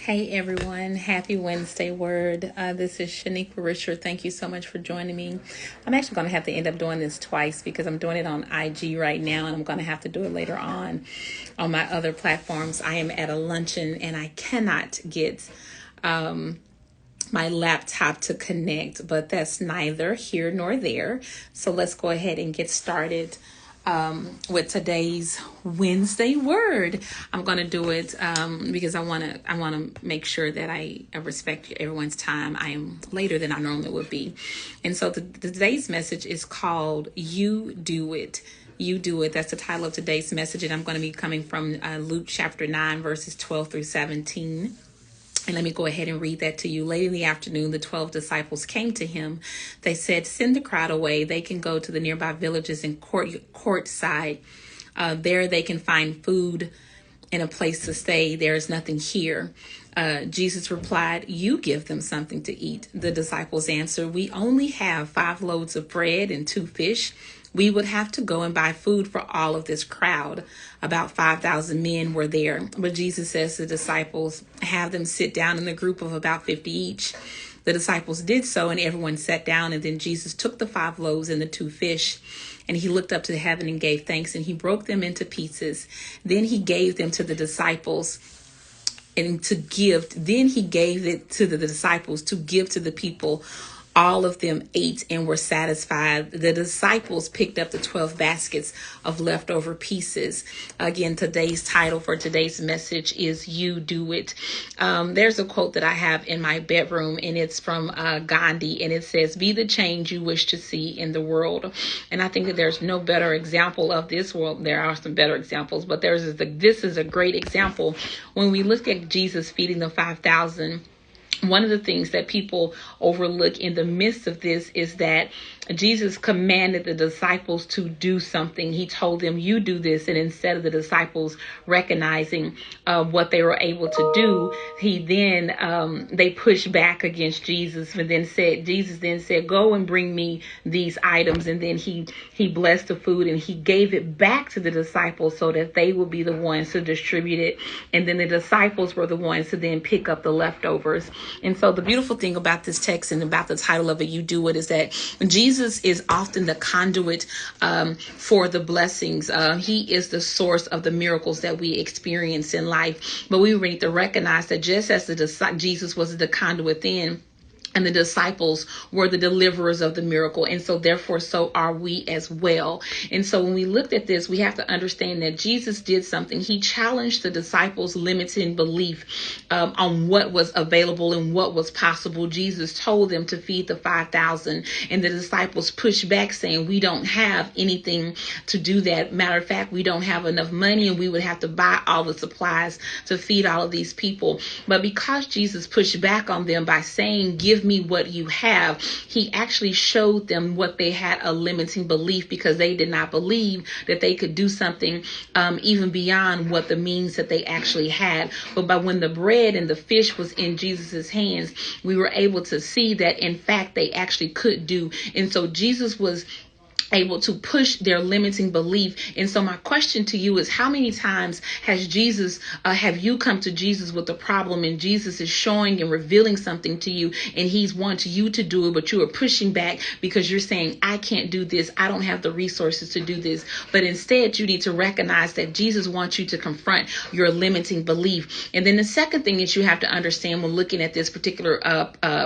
Hey everyone, happy Wednesday word. This is Shaniqua Richard. Thank you so much for joining me. I'm actually going to have to end up doing this twice because I'm doing it on IG right now and I'm going to have to do it later on my other platforms. I am at a luncheon and I cannot get my laptop to connect, but that's neither here nor there. So let's go ahead and get started with today's Wednesday word. I'm going to do it because I want to make sure that I respect everyone's time. I am later than I normally would be. And so today's message is called You Do It. You Do It. That's the title of today's message. And I'm going to be coming from Luke chapter 9, verses 12 through 17. And let me go ahead and read that to you. Late in the afternoon, the 12 disciples came to him. They said, "Send the crowd away. They can go to the nearby villages and courtside. There they can find food and a place to stay. There is nothing here." Jesus replied, "You give them something to eat." The disciples answered, "We only have 5 loaves of bread and 2 fish. We would have to go and buy food for all of this crowd." About 5,000 men were there. But Jesus says to the disciples, "Have them sit down in a group of about 50 each." The disciples did so, and everyone sat down. And then Jesus took the 5 loaves and the 2 fish, and he looked up to heaven and gave thanks, and he broke them into pieces. Then he gave them to the disciples and to give. Then he gave it to the disciples to give to the people. All of them ate and were satisfied. The disciples picked up the 12 baskets of leftover pieces. Again, today's title for today's message is You Do It. There's a quote that I have in my bedroom, and it's from Gandhi, and it says, "Be the change you wish to see in the world." And I think that there's no better example of this. Well, there are some better examples, but this is a great example. When we look at Jesus feeding the 5,000, one of the things that people overlook in the midst of this is that Jesus commanded the disciples to do something. He told them, "You do this." And instead of the disciples recognizing what they were able to do, they pushed back against Jesus and Jesus then said, "Go and bring me these items." And then he blessed the food and he gave it back to the disciples so that they would be the ones to distribute it. And then the disciples were the ones to then pick up the leftovers. And so the beautiful thing about this text and about the title of it, You Do It, is that Jesus is often the conduit for the blessings. He is the source of the miracles that we experience in life. But we need to recognize that just as Jesus was the conduit then, and the disciples were the deliverers of the miracle. And so therefore, so are we as well. And so when we looked at this, we have to understand that Jesus did something. He challenged the disciples' limiting belief on what was available and what was possible. Jesus told them to feed the 5,000, and the disciples pushed back saying, "We don't have anything to do that. Matter of fact, we don't have enough money, and we would have to buy all the supplies to feed all of these people." But because Jesus pushed back on them by saying, "Give me what you have," he actually showed them what they had a limiting belief, because they did not believe that they could do something even beyond what the means that they actually had. But when the bread and the fish was in Jesus's hands, we were able to see that in fact they actually could do. And so Jesus was able to push their limiting belief. And so my question to you is, how many times have you come to Jesus with a problem, and Jesus is showing and revealing something to you, and he's wanting you to do it, but you are pushing back because you're saying, "I can't do this. I don't have the resources to do this." But instead, you need to recognize that Jesus wants you to confront your limiting belief. And then the second thing that you have to understand when looking at this particular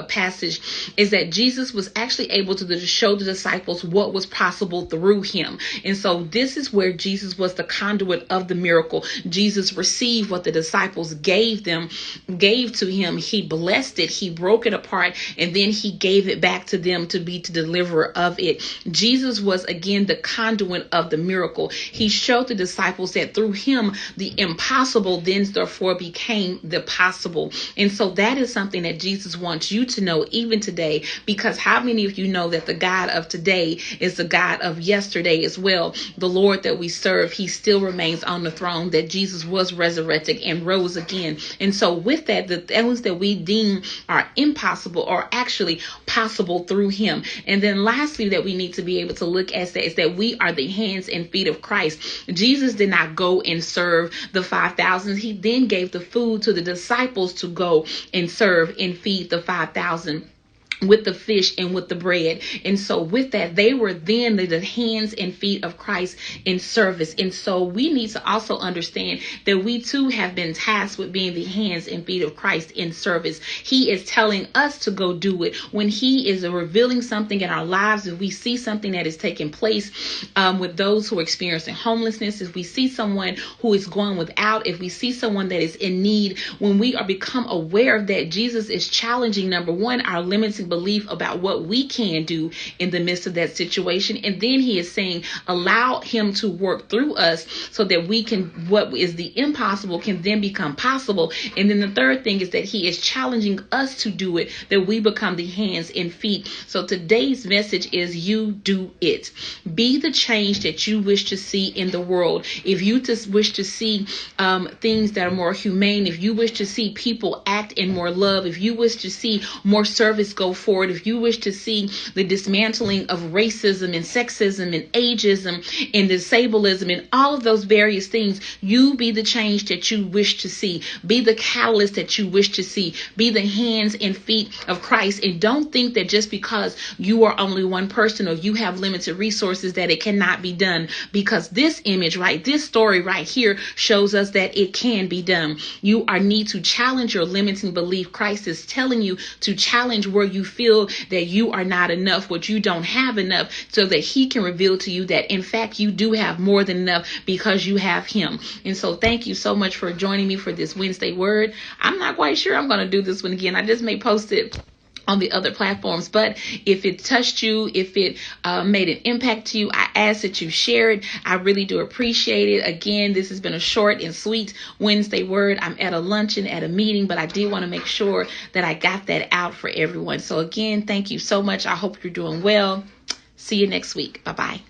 passage is that Jesus was actually able to show the disciples what was possible through him. And so this is where Jesus was the conduit of the miracle. Jesus received what the disciples gave to him. He blessed it. He broke it apart, and then he gave it back to them to be the deliverer of it. Jesus was again the conduit of the miracle. He showed the disciples that through him, the impossible then therefore became the possible. And so that is something that Jesus wants you to know even today, because how many of you know that the God of today is the God of yesterday as well. The Lord that we serve, he still remains on the throne, that Jesus was resurrected and rose again. And so with that, the things that we deem are impossible are actually possible through him. And then lastly, that we need to be able to look at that is that we are the hands and feet of Christ. Jesus did not go and serve the 5,000. He then gave the food to the disciples to go and serve and feed the 5,000 with the fish and with the bread. And so with that, they were then the hands and feet of Christ in service. And so we need to also understand that we too have been tasked with being the hands and feet of Christ in service. He is telling us to go do it. When he is revealing something in our lives, if we see something that is taking place with those who are experiencing homelessness, if we see someone who is going without, if we see someone that is in need, when we are become aware of that, Jesus is challenging, number one, our limiting belief about what we can do in the midst of that situation. And then he is saying, allow him to work through us so that we can, what is the impossible can then become possible. And then the third thing is that he is challenging us to do it, that we become the hands and feet. So today's message is you do it. Be the change that you wish to see in the world. If you just wish to see things that are more humane, if you wish to see people act in more love, if you wish to see more service go forward, if you wish to see the dismantling of racism and sexism and ageism and disableism and all of those various things, you be the change that you wish to see. Be the catalyst that you wish to see. Be the hands and feet of Christ. And don't think that just because you are only one person or you have limited resources that it cannot be done, because this image, right, this story right here shows us that it can be done. You need to challenge your limiting belief. Christ is telling you to challenge where you feel that you are not enough, what you don't have enough, so that he can reveal to you that in fact you do have more than enough because you have him. And so thank you so much for joining me for this Wednesday word. I'm not quite sure I'm going to do this one again. I just may post it on the other platforms, but if it touched you, if it made an impact to you, I ask that you share it. I really do appreciate it. Again, this has been a short and sweet Wednesday word. I'm at a luncheon, at a meeting, but I did want to make sure that I got that out for everyone. So again, thank you so much. I hope you're doing well. See you next week. Bye-bye.